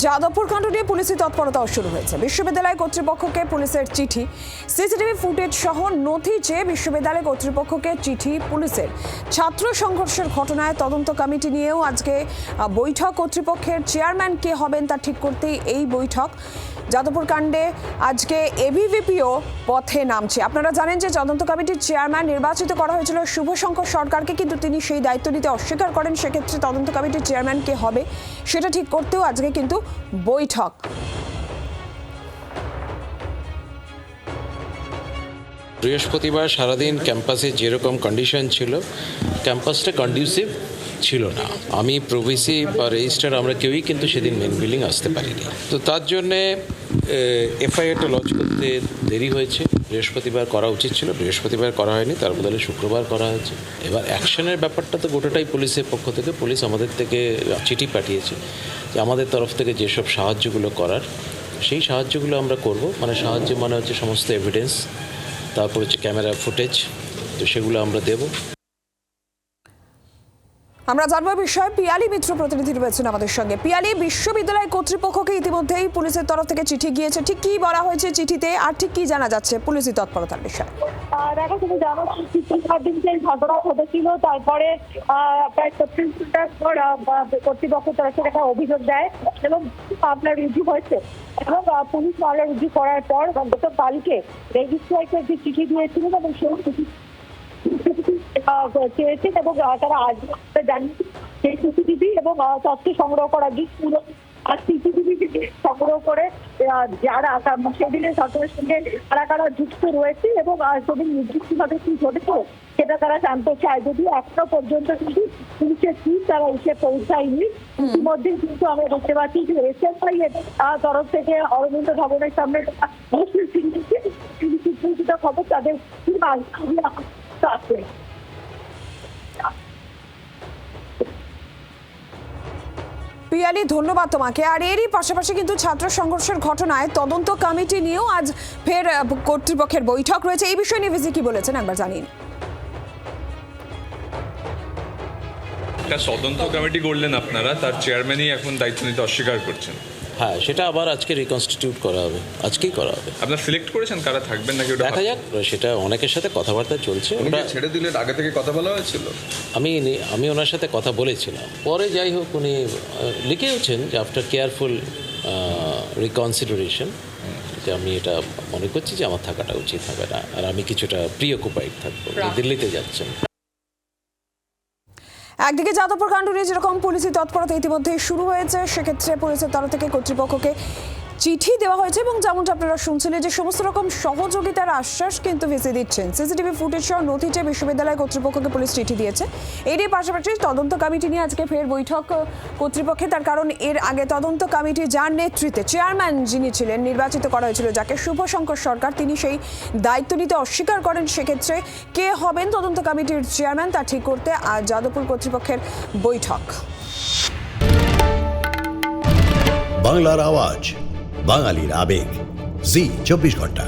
যাদবপুর কাণ্ড নিয়ে পুলিশি তৎপরতাও শুরু হয়েছে। বিশ্ববিদ্যালয় কর্তৃপক্ষকে পুলিশের চিঠি, সিসিটিভি ফুটেজ সহ নথি চেয়ে বিশ্ববিদ্যালয় কর্তৃপক্ষকে চিঠি পুলিশের। ছাত্র সংঘর্ষের ঘটনায় তদন্ত কমিটি নিয়েও আজকে বৈঠক। কর্তৃপক্ষের চেয়ারম্যান কে হবেন তা ঠিক করতেই এই বৈঠক। যাদবপুর কাণ্ডে আজকে এবিভিপিও পথে নামছে। আপনারা জানেন যে তদন্ত কমিটির চেয়ারম্যান নির্বাচিত করা হয়েছিল শুভশঙ্কর সরকারকে, কিন্তু তিনি সেই দায়িত্ব নিতে অস্বীকার করেন। সেক্ষেত্রে তদন্ত কমিটির চেয়ারম্যান কে হবে সেটা ঠিক করতেও আজকে কিন্তু বৈঠক। বৃহস্পতিবার সারাদিন ক্যাম্পাসে যেরকম কন্ডিশন ছিল, ক্যাম্পাসটা কন্ডিউসিভ ছিল না। আমি প্রভিসি বা রেজিস্টার আমরা কেউই কিন্তু সেদিন মেন বিল্ডিং আসতে পারিনি। তো তার জন্যে এফআইআরটা লঞ্চ করতে দেরি হয়েছে। বৃহস্পতিবার করা উচিত ছিল, বৃহস্পতিবার করা হয়নি, তার বদলে শুক্রবার করা হয়েছে। এবার অ্যাকশনের ব্যাপারটা তো গোটাটাই পুলিশের পক্ষ থেকে। পুলিশ আমাদের থেকে চিঠি পাঠিয়েছে যে আমাদের তরফ থেকে যেসব সাহায্যগুলো করার সেই সাহায্যগুলো আমরা করব। মানে সাহায্য মানে হচ্ছে সমস্ত এভিডেন্স, তারপর হচ্ছে ক্যামেরা ফুটেজ, তো সেগুলো আমরা দেব। আমরা জানবো বিষয়ে পিয়ালি মিত্র প্রতিনিধি রয়েছেন আমাদের সঙ্গে। পিয়ালি, বিশ্ববিদ্যালয় কর্তৃপক্ষকে ইতিমধ্যেই পুলিশের তরফ থেকে চিঠি গিয়েছে, ঠিক কি বলা হয়েছে চিঠিতে, আর ঠিক কি জানা যাচ্ছে পুলিশি তৎপরতার বিষয়ে? দেখো, তুমি জানো দিন যে ঘটনা ঘটেছিল, তারপরে প্রায় 36 ঘন্টার পর কর্তৃপক্ষ তরফ থেকে একটা অভিযোগ দেয় এবং মামলা রুজু হয়েছে। এবং পুলিশ মামলা রুজু করার পর গতকালকে রেজিস্ট্রারকে একটি চিঠি দিয়েছিলেন এবং সেই চিঠি চেয়েছেন এবং তারা আজ জানিয়েছে সেই সিসিটিভি এবং তথ্য সংগ্রহ করা দিকগুলো আর সিসিটিভি সংগ্রহ করে যারা সেদিনের সরকারের সঙ্গে কারা কারা যুক্ত রয়েছে এবং সেদিন নির্দিষ্টভাবে কি ঘটেছে সেটা তারা জানতে চায়। যদিও এখনো পর্যন্ত কিন্তু পুলিশের টিম তারা এসে পৌঁছায়নি। ইতিমধ্যে কিন্তু আমরা দেখতে পাচ্ছি যে এসএফআই এর তরফ থেকে অরবিন্দ ভবনের সামনে খবর তাদের আছে। পিয়ালি, ধন্যবাদ তোমাকে। আর এরই পাশাপাশি কিন্তু ছাত্র সংঘর্ষের ঘটনায় তদন্ত কমিটি নিয়েও আজ ফের কর্তৃপক্ষের বৈঠক রয়েছে। এই বিষয় নিয়ে ভিসি কি বলেছেন একবার জানিন। একটা তদন্ত কমিটি করলেন আপনারা, তার চেয়ারম্যানই এখন দায়িত্ব নিতে অস্বীকার করছেন। হ্যাঁ, সেটা আবার আজকে রিকনস্টিটিউট করা হবে, আজকেই করা হবে। আপনারা সিলেক্ট করেছেন কারা থাকবেন নাকি ওটা দেখা যাক, সেটা অনেকের সাথে কথাবার্তা চলছে। ওটা ছেড়ে দিলে আগে থেকে কথা বলা হয়েছিল। আমি ওনার সাথে কথা বলেছিলাম, পরে যাই হোক উনি লিখেওছেন যে আফটার কেয়ারফুল রিকনসিডারেশন যে আমি এটা মনে করছি যে আমার থাকাটা উচিত হবে না, আর আমি কিছুটা প্রিঅকুপাইড থাকবো, দিল্লিতে যাচ্ছেন। একদিকে যাদবপুর কাণ্ড নিয়ে যেরকম পুলিশি তৎপরতা ইতিমধ্যেই শুরু হয়েছে, সেক্ষেত্রে পুলিশের তরফ থেকে কর্তৃপক্ষকে চিঠি দেওয়া হয়েছে এবং যেমনটা আপনারা শুনছিলেন যে সমস্ত রকম সহযোগিতার আশ্বাস কিন্তু ভিসি দিচ্ছেন। সিসিটিভি ফুটেজ সহ নথি চেয়ে বিশ্ববিদ্যালয় কর্তৃপক্ষকে পুলিশ চিঠি দিয়েছে। এরই পাশাপাশি তদন্ত কমিটি নিয়ে আজকে ফের বৈঠক কর্তৃপক্ষে। তার কারণ এর আগে তদন্ত কমিটি যার নেতৃত্বে চেয়ারম্যান যিনি ছিলেন নির্বাচিত করা হয়েছিল, যাকে শুভশঙ্কর সরকার, তিনি সেই দায়িত্ব নিতে অস্বীকার করেন। সেক্ষেত্রে কে হবেন তদন্ত কমিটির চেয়ারম্যান তা ঠিক করতে আজ যাদবপুর কর্তৃপক্ষের বৈঠক। বাংলার আওয়াজ, বাঙালির আবেগ, জি 24 ঘন্টা।